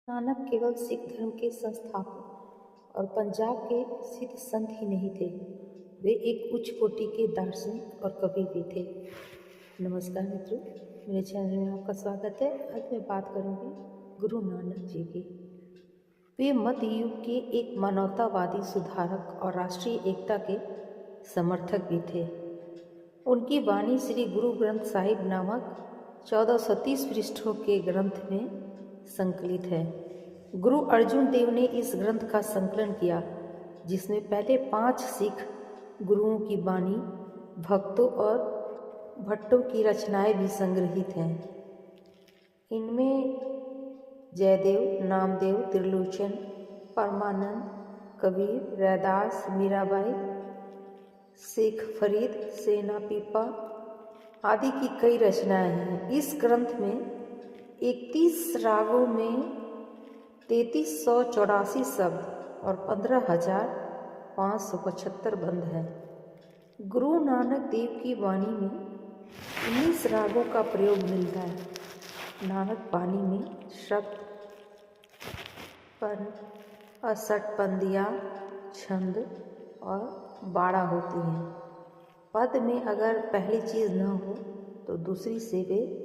नानक केवल सिख धर्म के संस्थापक और पंजाब के सिद्ध संत ही नहीं थे, वे एक उच्च कोटि के दार्शनिक और कवि भी थे। नमस्कार मित्रों, मेरे चैनल में आपका स्वागत है। आज मैं बात करूंगी गुरु नानक जी की। वे मध्य युग के एक मानवतावादी सुधारक और राष्ट्रीय एकता के समर्थक भी थे। उनकी वाणी श्री गुरु ग्रंथ साहिब नामक 1430 पृष्ठों के ग्रंथ में संकलित है। गुरु अर्जुन देव ने इस ग्रंथ का संकलन किया, जिसमें पहले 5 सिख गुरुओं की वाणी, भक्तों और भट्टों की रचनाएं भी संग्रहित हैं। इनमें जयदेव, नामदेव, त्रिलोचन, परमानंद, कबीर, रैदास, मीराबाई, शेख फरीद, सेना पीपा आदि की कई रचनाएं हैं। इस ग्रंथ में 31 रागों में 3384 शब्द और 15,575 बंद हैं। गुरु नानक देव की वाणी में 19 रागों का प्रयोग मिलता है। नानक वाणी में शब्द, पन, असटपंदियाँ, छंद और बाड़ा होती हैं। पद में अगर पहली चीज़ न हो तो दूसरी से वे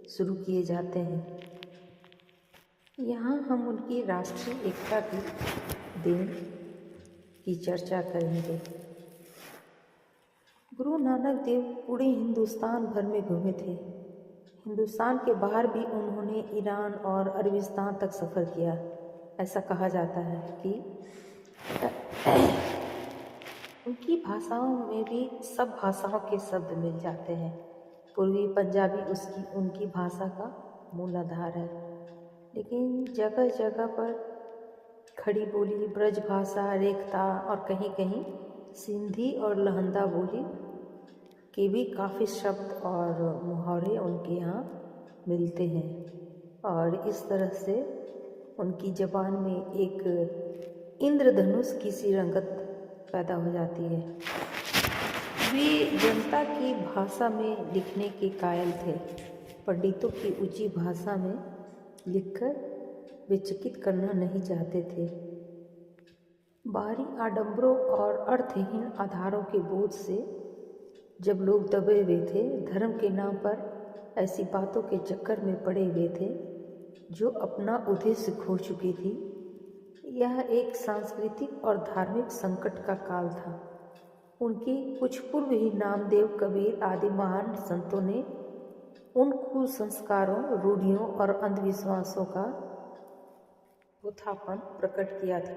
शुरू किए जाते हैं। यहाँ हम उनकी राष्ट्रीय एकता की देन की चर्चा करेंगे। गुरु नानक देव पूरे हिंदुस्तान भर में घूमे थे। हिंदुस्तान के बाहर भी उन्होंने ईरान और अरबिस्तान तक सफ़र किया। ऐसा कहा जाता है कि उनकी भाषाओं में भी सब भाषाओं के शब्द मिल जाते हैं। पूर्वी पंजाबी उनकी भाषा का मूल आधार है, लेकिन जगह जगह पर खड़ी बोली, ब्रज भाषा, रेखता और कहीं कहीं सिंधी और लहंदा बोली के भी काफ़ी शब्द और मुहावरे उनके यहाँ मिलते हैं। और इस तरह से उनकी ज़बान में एक इंद्रधनुष की सी रंगत पैदा हो जाती है। वे जनता की भाषा में लिखने के कायल थे। पंडितों की ऊंची भाषा में लिखकर वे चकित करना नहीं चाहते थे। बाहरी आडंबरों और अर्थहीन आधारों के बोझ से जब लोग दबे हुए थे, धर्म के नाम पर ऐसी बातों के चक्कर में पड़े हुए थे जो अपना उद्देश्य खो चुकी थी, यह एक सांस्कृतिक और धार्मिक संकट का काल था। उनके कुछ पूर्व ही नामदेव, कबीर आदि महान संतों ने उन कुसंस्कारों, रूढ़ियों और अंधविश्वासों का उत्थापन प्रकट किया था।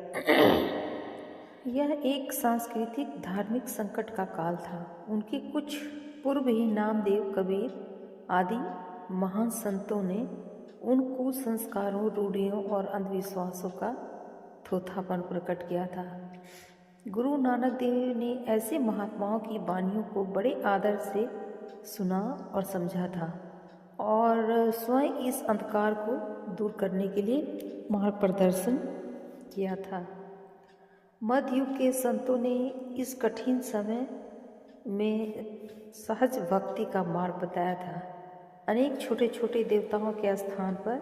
यह एक सांस्कृतिक धार्मिक संकट का काल था। उनके कुछ पूर्व ही नामदेव, कबीर आदि महान संतों ने उन कुसंस्कारों, रूढ़ियों और अंधविश्वासों का उत्थापन प्रकट किया था। गुरु नानक देव ने ऐसे महात्माओं की वाणियों को बड़े आदर से सुना और समझा था और स्वयं इस अंधकार को दूर करने के लिए मार्ग प्रदर्शन किया था। मध्य युग के संतों ने इस कठिन समय में सहज भक्ति का मार्ग बताया था। अनेक छोटे छोटे देवताओं के स्थान पर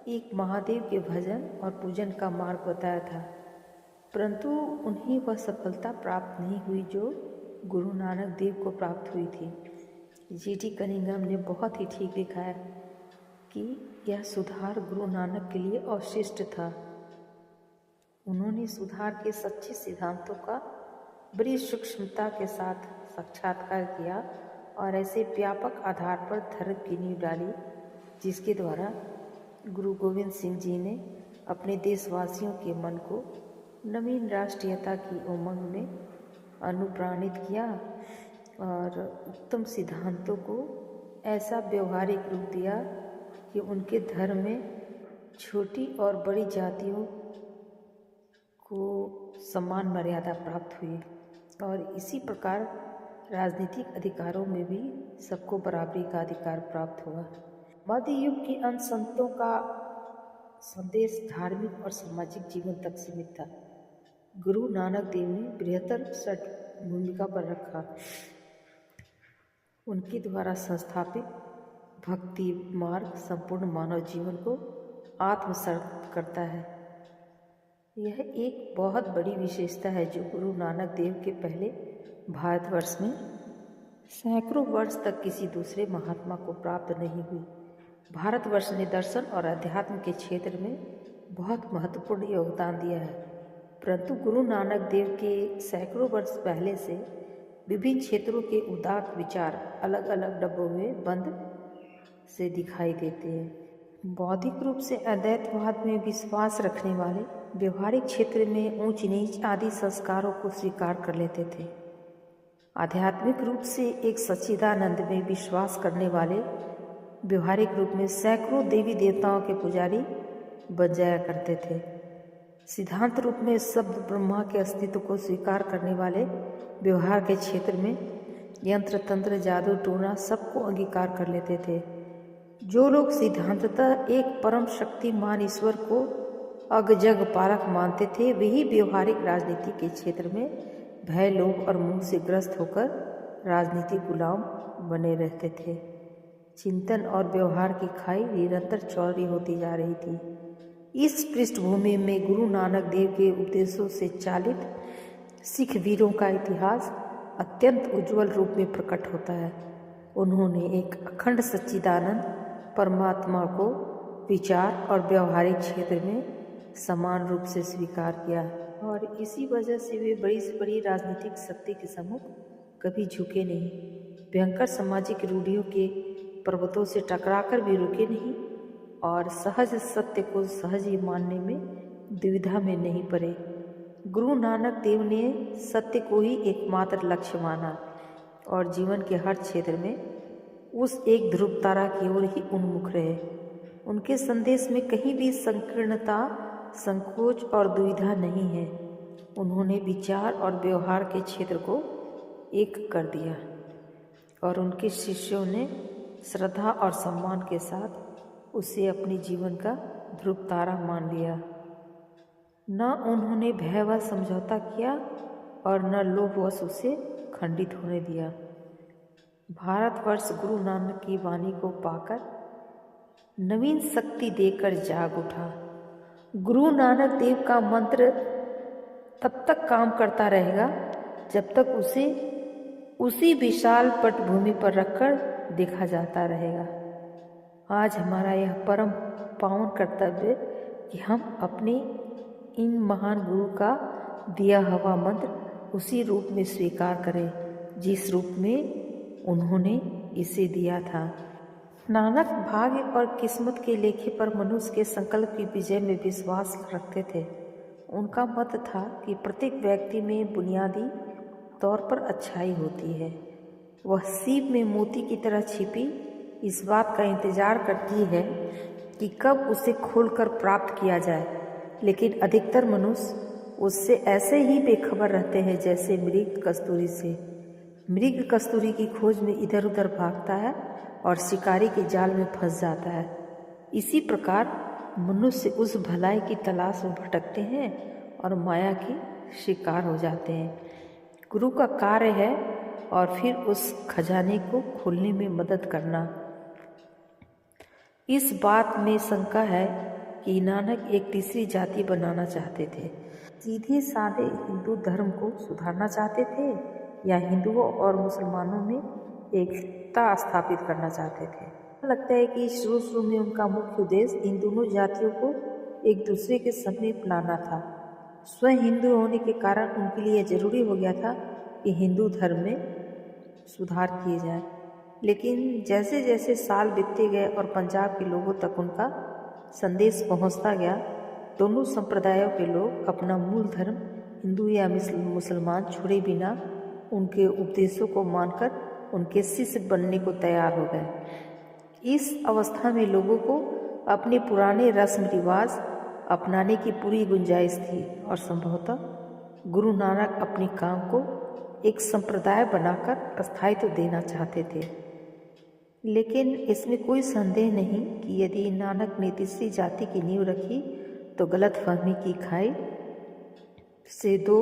एक महादेव के भजन और पूजन का मार्ग बताया था, परंतु उन्हें वह सफलता प्राप्त नहीं हुई जो गुरु नानक देव को प्राप्त हुई थी। G.T. कनिंघम ने बहुत ही ठीक लिखा है कि यह सुधार गुरु नानक के लिए अवशिष्ट था। उन्होंने सुधार के सच्चे सिद्धांतों का बड़ी सूक्ष्मता के साथ साक्षात्कार किया और ऐसे व्यापक आधार पर धर्म की नींव डाली, जिसके द्वारा गुरु गोविंद सिंह जी ने अपने देशवासियों के मन को नवीन राष्ट्रीयता की उमंग में अनुप्राणित किया और उत्तम सिद्धांतों को ऐसा व्यवहारिक रूप दिया कि उनके धर्म में छोटी और बड़ी जातियों को समान मर्यादा प्राप्त हुई और इसी प्रकार राजनीतिक अधिकारों में भी सबको बराबरी का अधिकार प्राप्त हुआ। मध्य युग के अंत संतों का संदेश धार्मिक और सामाजिक जीवन तक सीमित था। गुरु नानक देव ने बृहत्तर सट भूमिका पर रखा। उनके द्वारा संस्थापित भक्ति मार्ग संपूर्ण मानव जीवन को आत्मसात करता है। यह एक बहुत बड़ी विशेषता है जो गुरु नानक देव के पहले भारतवर्ष में सैकड़ों वर्ष तक किसी दूसरे महात्मा को प्राप्त नहीं हुई। भारतवर्ष ने दर्शन और अध्यात्म के क्षेत्र में बहुत महत्वपूर्ण योगदान दिया है, परंतु गुरु नानक देव के सैकड़ों वर्ष पहले से विभिन्न क्षेत्रों के उदात्त विचार अलग अलग डब्बों में बंद से दिखाई देते हैं। बौद्धिक रूप से अद्वैतवाद में विश्वास रखने वाले व्यवहारिक क्षेत्र में ऊंच नीच आदि संस्कारों को स्वीकार कर लेते थे। आध्यात्मिक रूप से एक सच्चिदानंद में विश्वास करने वाले व्यवहारिक रूप में सैकड़ों देवी देवताओं के पुजारी बन जाया करते थे। सिद्धांत रूप में शब्द ब्रह्मा के अस्तित्व को स्वीकार करने वाले व्यवहार के क्षेत्र में यंत्र तंत्र जादू टोना सबको अंगीकार कर लेते थे। जो लोग सिद्धांततः एक परम शक्तिमान ईश्वर को अगजग पारक मानते थे, वही व्यवहारिक राजनीति के क्षेत्र में भय लोभ और मोह से ग्रस्त होकर राजनीतिक गुलाम बने रहते थे। चिंतन और व्यवहार की खाई निरंतर चौड़ी होती जा रही थी। इस पृष्ठभूमि में गुरु नानक देव के उपदेशों से चालित सिख वीरों का इतिहास अत्यंत उज्जवल रूप में प्रकट होता है। उन्होंने एक अखंड सच्चिदानंद परमात्मा को विचार और व्यवहारिक क्षेत्र में समान रूप से स्वीकार किया और इसी वजह से वे बड़ी से बड़ी राजनीतिक सत्य के सम्मुख कभी झुके नहीं। भयंकर सामाजिक रूढ़ियों के पर्वतों से टकराकर भी रुके नहीं और सहज सत्य को सहज ही मानने में दुविधा में नहीं पड़े। गुरु नानक देव ने सत्य को ही एकमात्र लक्ष्य माना और जीवन के हर क्षेत्र में उस एक ध्रुव तारा की ओर ही उन्मुख रहे। उनके संदेश में कहीं भी संकीर्णता, संकोच और दुविधा नहीं है। उन्होंने विचार और व्यवहार के क्षेत्र को एक कर दिया और उनके शिष्यों ने श्रद्धा और सम्मान के साथ उसे अपने जीवन का ध्रुव तारा मान लिया। न उन्होंने भय व समझौता किया और न लोभवश उसे खंडित होने दिया। भारतवर्ष गुरु नानक की वाणी को पाकर नवीन शक्ति देकर जाग उठा। गुरु नानक देव का मंत्र तब तक काम करता रहेगा जब तक उसे उसी विशाल पटभूमि पर रखकर देखा जाता रहेगा। आज हमारा यह परम पावन कर्तव्य कि हम अपने इन महान गुरु का दिया हुआ मंत्र उसी रूप में स्वीकार करें जिस रूप में उन्होंने इसे दिया था। नानक भाग्य और किस्मत के लेखे पर मनुष्य के संकल्प की विजय में विश्वास रखते थे। उनका मत था कि प्रत्येक व्यक्ति में बुनियादी तौर पर अच्छाई होती है। वह सीप में मोती की तरह छिपी इस बात का इंतजार करती है कि कब उसे खोलकर प्राप्त किया जाए, लेकिन अधिकतर मनुष्य उससे ऐसे ही बेखबर रहते हैं जैसे मृग कस्तूरी से। मृग कस्तूरी की खोज में इधर उधर भागता है और शिकारी के जाल में फंस जाता है। इसी प्रकार मनुष्य उस भलाई की तलाश में भटकते हैं और माया के शिकार हो जाते हैं। गुरु का कार्य है और फिर उस खजाने को खोलने में मदद करना। इस बात में शंका है कि नानक एक तीसरी जाति बनाना चाहते थे। सीधे साधे हिंदू धर्म को सुधारना चाहते थे या हिंदुओं और मुसलमानों में एकता स्थापित करना चाहते थे। लगता है कि शुरू में उनका मुख्य उद्देश्य इन दोनों जातियों को एक दूसरे के समीप लाना था। स्वयं हिंदू होने के कारण उनके लिए जरूरी हो गया था कि हिंदू धर्म में सुधार किए जाए। लेकिन जैसे जैसे साल बीतते गए और पंजाब के लोगों तक उनका संदेश पहुंचता गया, दोनों संप्रदायों के लोग अपना मूल धर्म हिंदू या मुसलमान छोड़े बिना उनके उपदेशों को मानकर उनके शिष्य बनने को तैयार हो गए। इस अवस्था में लोगों को अपने पुराने रस्म रिवाज अपनाने की पूरी गुंजाइश थी और संभवतः गुरु नानक अपने काम को एक संप्रदाय बनाकर स्थायित्व देना चाहते थे। लेकिन इसमें कोई संदेह नहीं कि यदि नानक ने तीसरी जाति की नींव रखी तो गलतफहमी की खाई से दो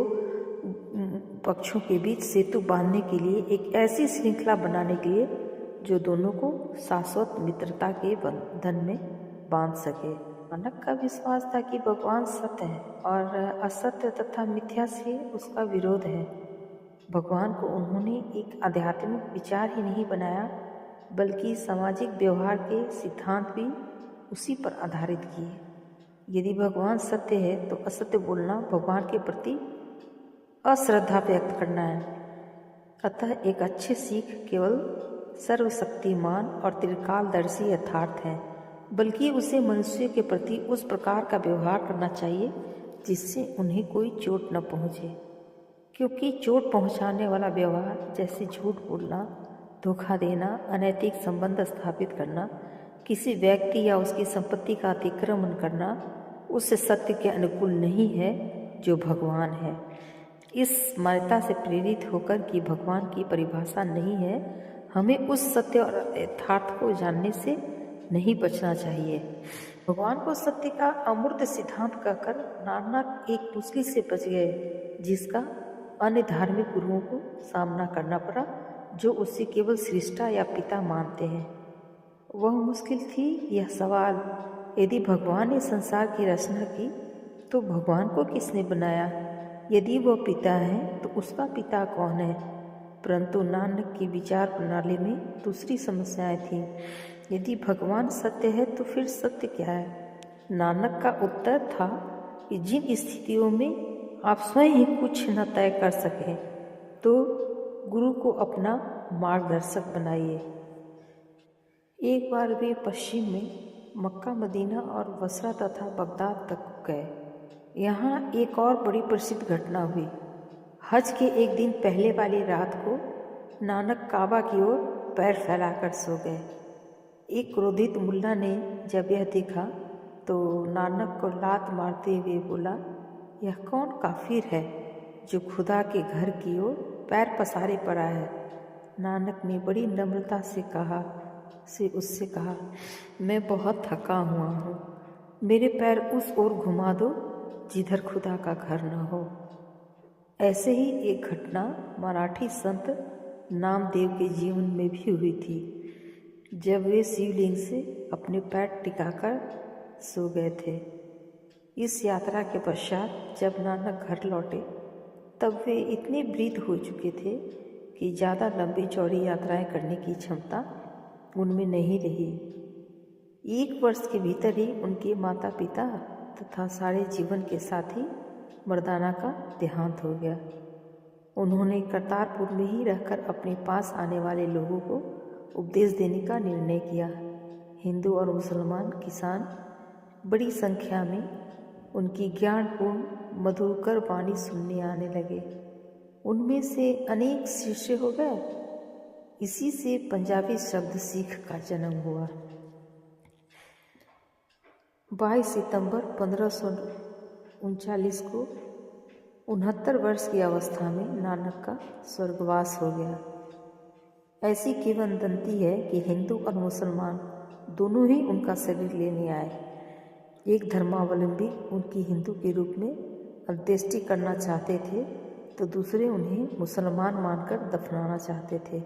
पक्षों के बीच सेतु बांधने के लिए एक ऐसी श्रृंखला बनाने के लिए जो दोनों को शाश्वत मित्रता के बंधन में बांध सके। नानक का विश्वास था कि भगवान सत्य है और असत्य तथा मिथ्या से उसका विरोध है। भगवान को उन्होंने एक आध्यात्मिक विचार ही नहीं बनाया, बल्कि सामाजिक व्यवहार के सिद्धांत भी उसी पर आधारित किए। यदि भगवान सत्य है तो असत्य बोलना भगवान के प्रति अश्रद्धा व्यक्त करना है। अतः एक अच्छे सिख केवल सर्वशक्तिमान और त्रिकालदर्शी यथार्थ है, बल्कि उसे मनुष्य के प्रति उस प्रकार का व्यवहार करना चाहिए जिससे उन्हें कोई चोट न पहुँचे, क्योंकि चोट पहुँचाने वाला व्यवहार जैसे झूठ बोलना, धोखा देना, अनैतिक संबंध स्थापित करना, किसी व्यक्ति या उसकी संपत्ति का अतिक्रमण करना उस सत्य के अनुकूल नहीं है जो भगवान है। इस मान्यता से प्रेरित होकर कि भगवान की परिभाषा नहीं है, हमें उस सत्य और यथार्थ को जानने से नहीं बचना चाहिए। भगवान को सत्य का अमूर्त सिद्धांत कहकर नानक एक मुश्किल से बच गए, जिसका अन्य धार्मिक गुरुओं को सामना करना पड़ा, जो उससे केवल सृष्टा या पिता मानते हैं। वह मुश्किल थी यह सवाल, यदि भगवान ने संसार की रचना की तो भगवान को किसने बनाया? यदि वह पिता है तो उसका पिता कौन है? परंतु नानक की विचार प्रणाली में दूसरी समस्याएं थीं। यदि भगवान सत्य है तो फिर सत्य क्या है? नानक का उत्तर था कि जिन स्थितियों में आप स्वयं ही कुछ न तय कर सकें तो गुरु को अपना मार्गदर्शक बनाइए। एक बार वे पश्चिम में मक्का, मदीना और बसरा तथा बगदाद तक गए। यहाँ एक और बड़ी प्रसिद्ध घटना हुई। हज के एक दिन पहले वाली रात को नानक काबा की ओर पैर फैलाकर सो गए। एक क्रोधित मुल्ला ने जब यह देखा तो नानक को लात मारते हुए बोला, यह कौन काफिर है जो खुदा के घर की ओर पैर पसारे पड़ा है? नानक ने बड़ी नम्रता से उससे कहा, मैं बहुत थका हुआ हूँ, मेरे पैर उस ओर घुमा दो जिधर खुदा का घर न हो। ऐसे ही एक घटना मराठी संत नामदेव के जीवन में भी हुई थी, जब वे शिवलिंग से अपने पैर टिकाकर सो गए थे। इस यात्रा के पश्चात जब नानक घर लौटे तब वे इतने वृद्ध हो चुके थे कि ज़्यादा लंबी चौड़ी यात्राएं करने की क्षमता उनमें नहीं रही। 1 वर्ष के भीतर ही उनके माता पिता तथा सारे जीवन के साथी मर्दाना का देहांत हो गया। उन्होंने करतारपुर में ही रहकर अपने पास आने वाले लोगों को उपदेश देने का निर्णय किया। हिंदू और मुसलमान किसान बड़ी संख्या में उनकी ज्ञानपूर्ण मधुकर वाणी सुनने आने लगे। उनमें से अनेक शिष्य हो गए। इसी से पंजाबी शब्द सिख का जन्म हुआ। 22 सितंबर 1539 को 69 वर्ष की अवस्था में नानक का स्वर्गवास हो गया। ऐसी किंवदंती है कि हिंदू और मुसलमान दोनों ही उनका शरीर लेने आए। एक धर्मावलंबी उनकी हिंदू के रूप में अंत्येष्टि करना चाहते थे तो दूसरे उन्हें मुसलमान मानकर दफनाना चाहते थे।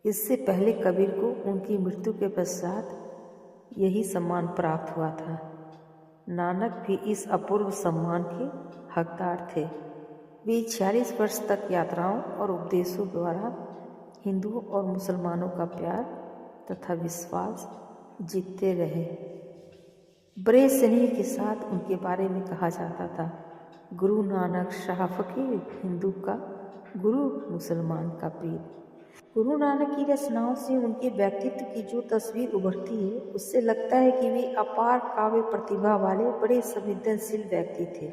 इससे पहले कबीर को उनकी मृत्यु के पश्चात यही सम्मान प्राप्त हुआ था। नानक भी इस अपूर्व सम्मान के हकदार थे। वे 46 वर्ष तक यात्राओं और उपदेशों द्वारा हिंदुओं और मुसलमानों का प्यार तथा विश्वास जीतते रहे। बड़े स्नेह के साथ उनके बारे में कहा जाता था, गुरु नानक शाह फकीर, हिंदू का गुरु, मुसलमान का पीर। गुरु नानक की रचनाओं से उनके व्यक्तित्व की जो तस्वीर उभरती है, उससे लगता है कि वे अपार काव्य प्रतिभा वाले बड़े संवेदनशील व्यक्ति थे।